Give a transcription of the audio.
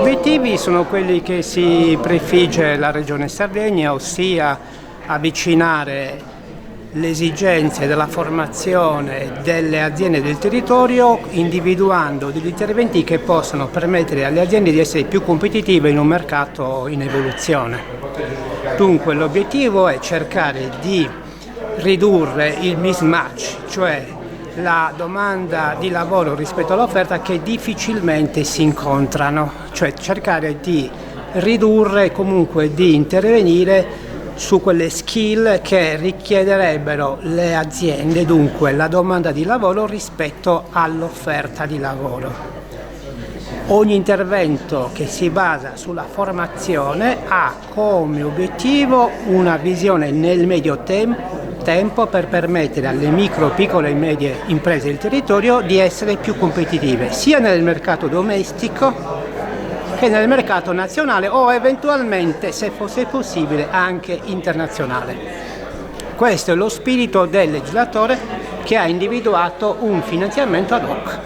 obiettivi sono quelli che si prefigge la Regione Sardegna, ossia avvicinare le esigenze della formazione delle aziende del territorio, individuando degli interventi che possano permettere alle aziende di essere più competitive in un mercato in evoluzione. Dunque l'obiettivo è cercare di ridurre il mismatch, cioè la domanda di lavoro rispetto all'offerta che difficilmente si incontrano, cioè cercare di ridurre, comunque di intervenire su quelle skill che richiederebbero le aziende, dunque la domanda di lavoro rispetto all'offerta di lavoro. Ogni intervento che si basa sulla formazione ha come obiettivo una visione nel medio tempo per permettere alle micro, piccole e medie imprese del territorio di essere più competitive, sia nel mercato domestico che nel mercato nazionale o eventualmente, se fosse possibile, anche internazionale. Questo è lo spirito del legislatore che ha individuato un finanziamento ad hoc.